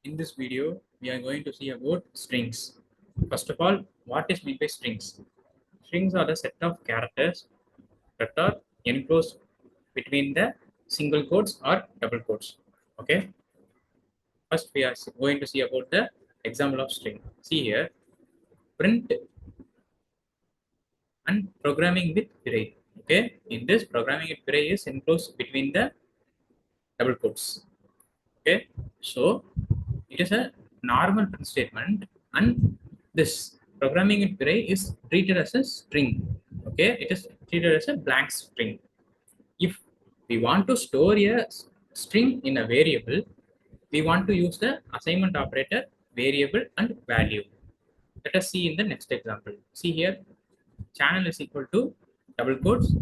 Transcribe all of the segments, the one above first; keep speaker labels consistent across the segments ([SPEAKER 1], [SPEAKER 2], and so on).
[SPEAKER 1] In this video, we are going to see about strings. First of all, what is meant by strings? Strings are the set of characters that are enclosed between the single quotes or double quotes. Okay. First, we are going to see about the example of string. See here, print and programming with Pirai. Okay. In this, programming with Pirai is enclosed between the double quotes. Okay. So it is a normal print statement, and this programming in Pirai is treated as a string. Okay, it is treated as a blank string. If we want to store a string in a variable, we want to use the assignment operator variable and value. Let us see in the next example. See here, channel is equal to double quotes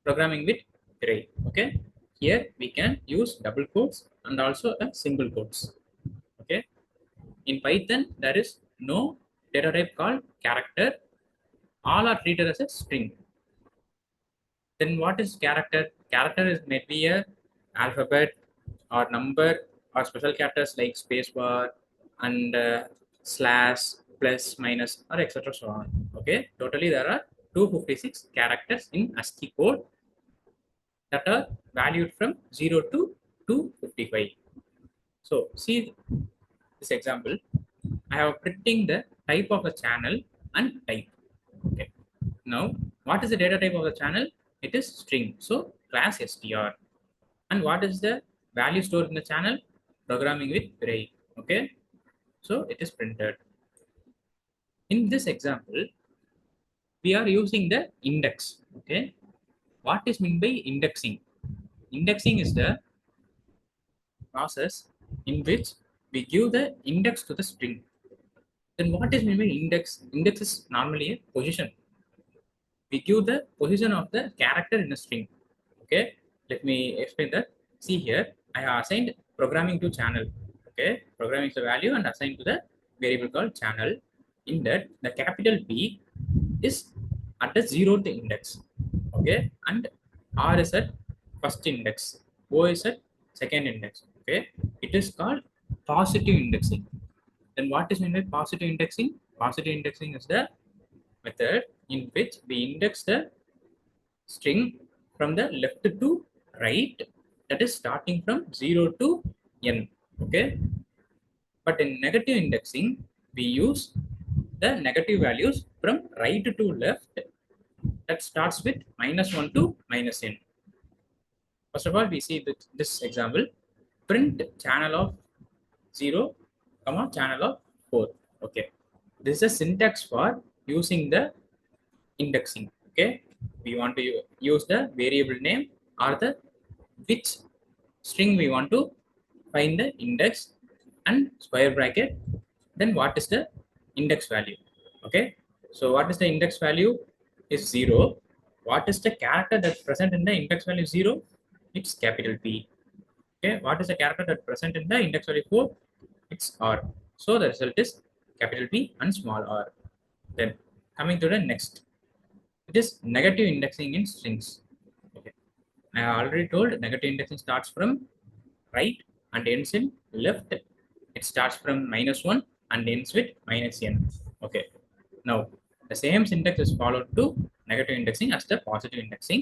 [SPEAKER 1] programming with Pirai. Okay, here we can use double quotes and also a single quotes. Okay, in Python, there is no data type called character. All are treated as a string. Then what is character? Character is maybe a alphabet or number or special characters like spacebar and slash, plus, minus, or etc. So on. Okay, totally there are 256 characters in ASCII code that are valued from 0 to 255. So see this example. I have printing the type of a channel and type. Okay. Now, what is the data type of the channel? It is string. So class str. And what is the value stored in the channel? Programming with Pirai. Okay. So it is printed. In this example, we are using the index. Okay. What is meant by indexing? Indexing is the process in which we give the index to the string. Then what is meant by index? Index is normally a position. We give the position of the character in a string. Okay, let me explain that. See here, I have assigned programming to channel. Okay, programming is the value and assigned to the variable called channel. In that, the capital B is at the 0th index. Okay, and R is at first index, O is at second index. Okay, it is called positive indexing. Then what is meant by positive indexing? Positive indexing is the method in which we index the string from the left to right, that is starting from 0 to n. Okay, but in negative indexing we use the negative values from right to left, that starts with -1 to -n. First of all, we see this example: print channel of 0 comma channel of 4. Okay, this is a syntax for using the indexing. Okay, we want to use the variable name or the which string we want to find the index, and square bracket, then what is the index value. Okay, so what is the index value is 0. What is the character that's present in the index value 0? It's capital P. Okay, what is the character that present in the index value 4? It's R. So the result is capital P and small r. Then coming to the next, it is negative indexing in strings. Okay, I already told negative indexing starts from right and ends in left. It starts from -1 and ends with -n. Okay, now the same syntax is followed to negative indexing as the positive indexing.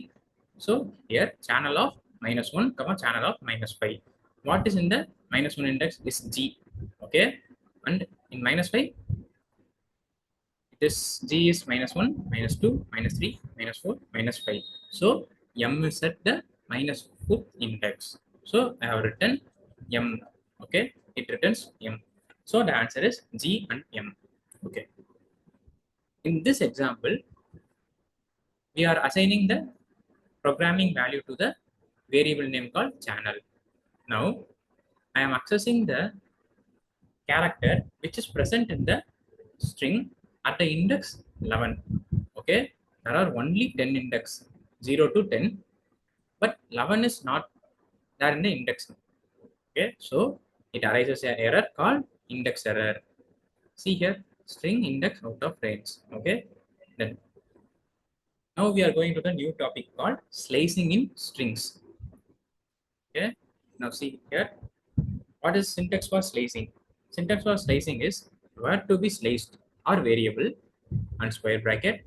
[SPEAKER 1] So here channel of -1 comma channel of -5. What is in the -1 index is G. Okay, and in -5 this G is -1, -2, -3, -4, -5. So M is at the -4th index. So I have written M. Okay, it returns M. So the answer is G and M. Okay. In this example, we are assigning the programming value to the variable name called channel. Now I am accessing the character which is present in the string at the index 11. Okay, there are only 10 index, 0 to 10, but 11 is not there in the index. Okay, so it arises an error called index error. See here, string index out of range. Okay, then now we are going to the new topic called slicing in strings. Okay, now see here, What is syntax for slicing? Syntax for slicing is where to be sliced or variable and square bracket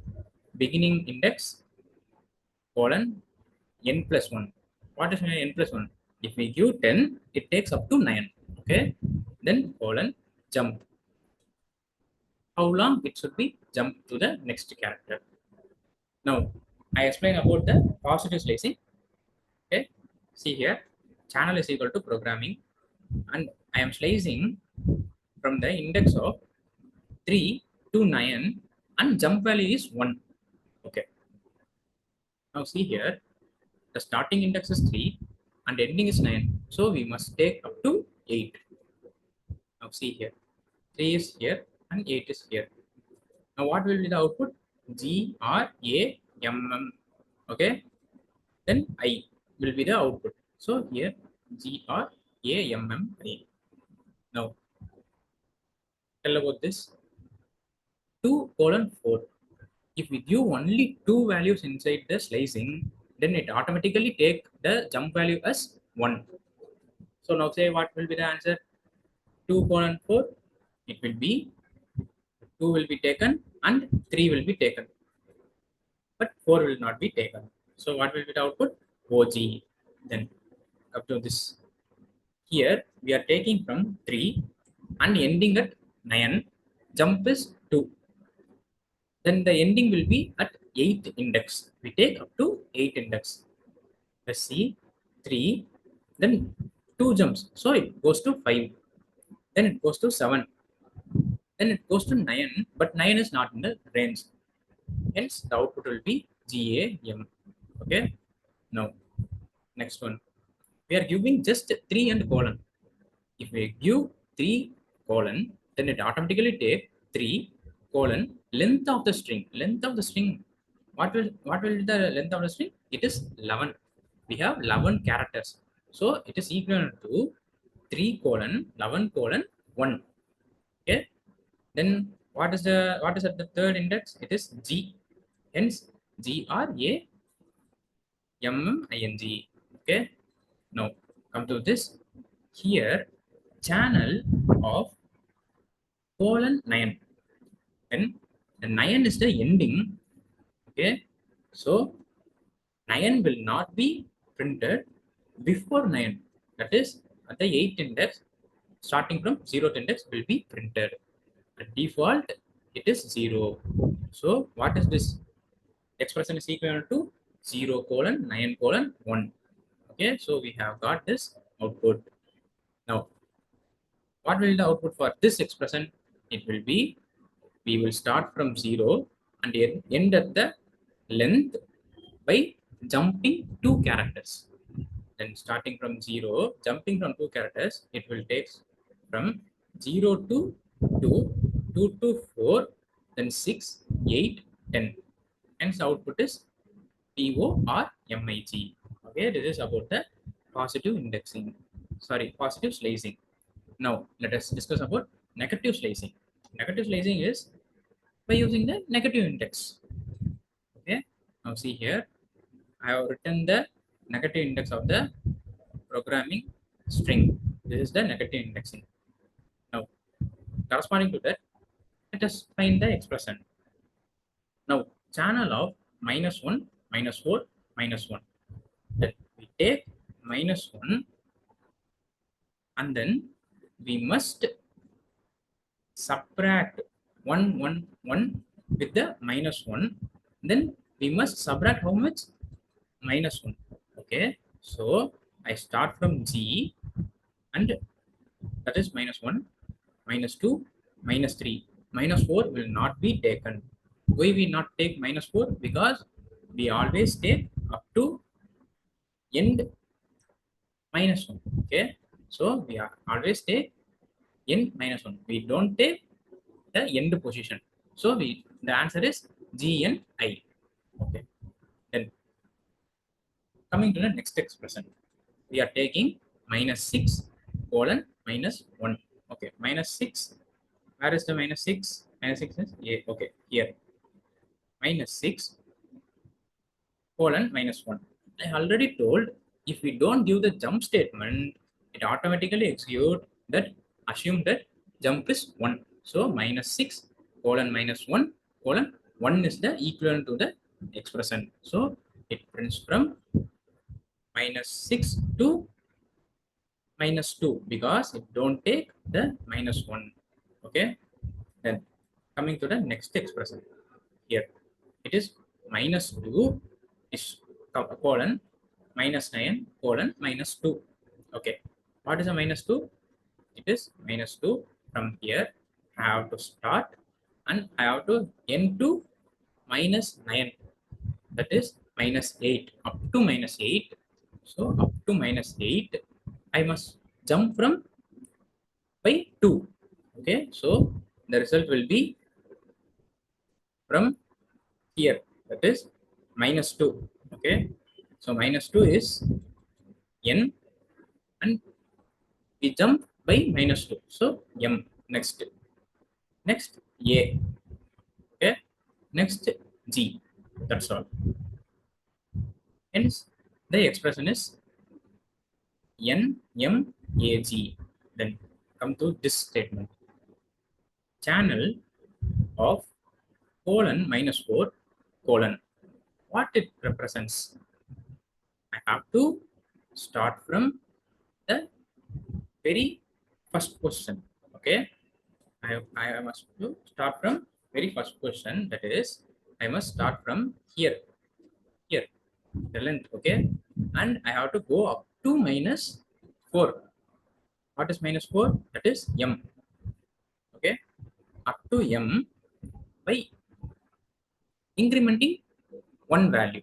[SPEAKER 1] beginning index colon n plus 1. What is n plus 1? If we give 10, it takes up to 9. Okay. Then colon jump. How long it should be jump to the next character. Now, I explain about the positive slicing. Okay. See here, channel is equal to programming, and I am slicing from the index of 3 to 9, and jump value is 1. Okay. Now, see here, the starting index is 3 and ending is 9. So, we must take up to 8. Now, see here, 3 is here and 8 is here. Now, what will be the output? G R A M M. Okay. Then I will be the output. So, here G R A M M I. Now, tell about this 2 colon 4. If we give only two values inside the slicing, then it automatically take the jump value as 1. So now say what will be the answer? 2 colon 4, it will be 2 will be taken and 3 will be taken, but 4 will not be taken. So what will be the output? OG. Then up to this. Here we are taking from 3 and ending at 9. Jump is 2. Then the ending will be at 8 index. We take up to 8 index. Let's see, 3, then 2 jumps. So it goes to 5, then it goes to 7, then it goes to 9, but 9 is not in the range. Hence, the output will be GAM. Okay. Now, next one. We are giving just 3 and colon. If we give 3 colon, then it automatically take 3 colon length of the string. Length of the string. What will be the length of the string? It is 11. We have 11 characters. So it is equal to 3 colon 11 colon 1. Okay. Then what is at the third index? It is G. Hence GRAMMING. Okay. Now come to this. Here channel of colon 9. Then the 9 is the ending. Okay. So 9 will not be printed before 9. That is at the 8th index, starting from 0th index will be printed. At default, it is 0. So what is this? Expression is equal to 0 colon 9 colon 1. Okay, so we have got this output. Now, what will the output for this expression? It will be, we will start from 0 and end at the length by jumping 2 characters. Then starting from 0, jumping from 2 characters, it will take from 0 to 2, 2 to 4, then 6, 8, 10. Hence output is PORMIG. Okay, this is about the positive indexing. Sorry, positive slicing. Now let us discuss about negative slicing. Negative slicing is by using the negative index. Okay, now see here, I have written the negative index of the programming string. This is the negative indexing. Now, corresponding to that, let us find the expression. Now, channel of -1, -4, -1. Then we take -1 and then we must subtract 1, 1, 1 with the -1. Then we must subtract how much? -1. Okay. So I start from G and that is -1, -2, -3. -4 will not be taken. Why we not take -4? Because we always take up to end -1. Okay. So we are always take end -1. We don't take the end position. So the answer is GNI. Okay. Then coming to the next expression, we are taking -6 colon -1. Okay, -6. Where is the -6? -6 is here. Okay, here. -6 colon -1. I already told if we don't give the jump statement, it automatically execute that, assume that jump is 1. So minus 6 colon minus 1 colon 1 is the equivalent to the expression. So it prints from minus 6 to minus 2 because it don't take the minus 1. Okay, then coming to the next expression here, it is minus 2 is colon minus 9 colon minus 2. Okay, what is a minus 2? It is minus 2. From here I have to start and I have to end to minus 9, that is minus 8 up to minus 8. So up to minus 8 I must jump from by 2. Okay, so the result will be from here, that is minus 2. Okay, so minus 2 is n and we jump by minus 2, so m. Next a. Okay, next g. That's all. Hence the expression is n m a g. Then come to this statement, channel of colon minus 4 colon. What it represents? I have to start from the very first question. Okay, I must to start from very first question, that is I must start from here, here the length. Okay, and I have to go up to minus 4. What is minus 4? That is m. Okay, up to m by incrementing one value.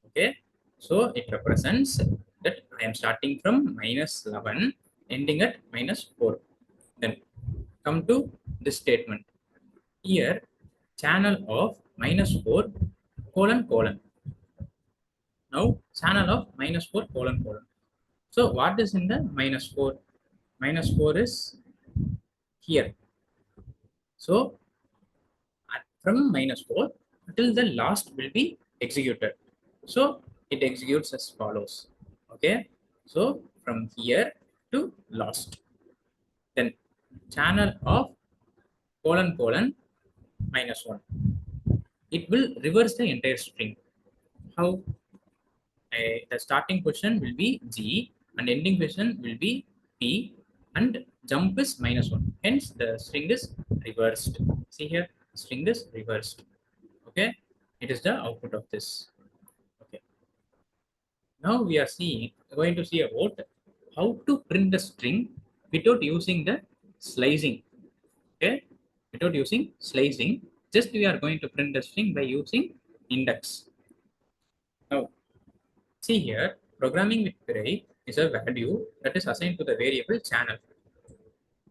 [SPEAKER 1] Okay, so it represents that I am starting from minus 11 ending at minus 4. Then come to this statement here, channel of minus 4 colon colon. Now channel of minus 4 colon colon. So what is in the minus 4? Minus 4 is here. So from minus 4 until the last will be executed. So it executes as follows. Okay, so from here to last, then channel of colon colon minus 1, it will reverse the entire string. How? The starting question will be g and ending question will be p and jump is minus 1, hence the string is reversed. See here, string is reversed. Okay, it is the output of this. Okay, now we are going to see about how to print the string without using the slicing. Okay, without using slicing, just we are going to print the string by using index. Now see here, programming with Pirai is a value that is assigned to the variable channel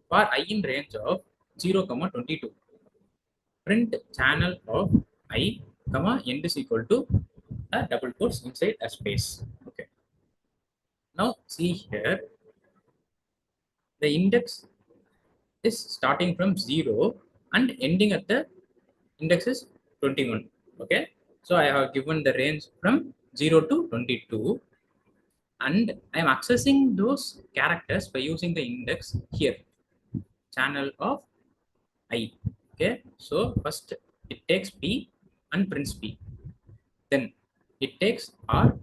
[SPEAKER 1] for I in range of 0, 22. Print channel of I, end is equal to a double quotes inside a space. Okay. Now see here, the index is starting from 0 and ending at the index is 21. Okay. So I have given the range from 0 to 22 and I am accessing those characters by using the index here, channel of I. Okay. So first it takes P and prints P. Then it takes R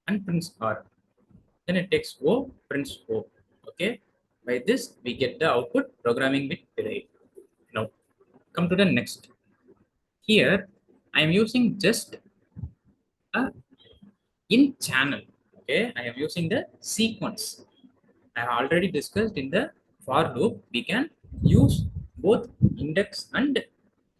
[SPEAKER 1] and prints R. Then it takes O, prints O. Okay. By this, we get the output programming with Pirai. Now, come to the next. Here, I am using just a in channel. Okay, I am using the sequence. I have already discussed in the for loop, we can use both index and,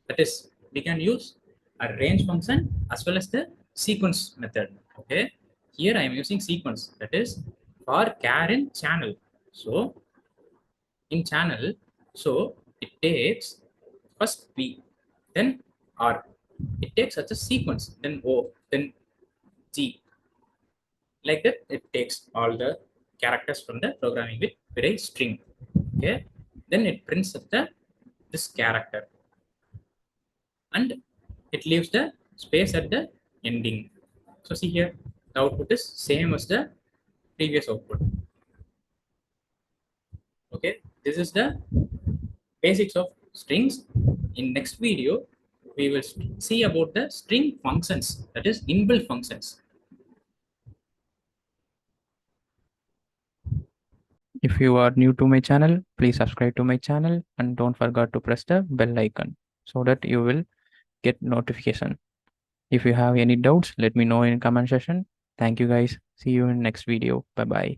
[SPEAKER 1] that is, we can use a range function as well as the sequence method. Okay, here I am using sequence, that is for char in channel. So in channel, so it takes first P, then R. It takes such a sequence, then O, then G. Like that, it takes all the characters from the programming with Pirai string. Okay, then it prints at the this character and it leaves the space at the ending. So see here, the output is same as the previous output. Okay, this is the basics of strings. In next video, we will see about the string functions, that is inbuilt functions.
[SPEAKER 2] If you are new to my channel, please subscribe to my channel and don't forget to press the bell icon so that you will get notification. If you have any doubts, let me know in comment section. Thank you guys. See you in next video. Bye bye.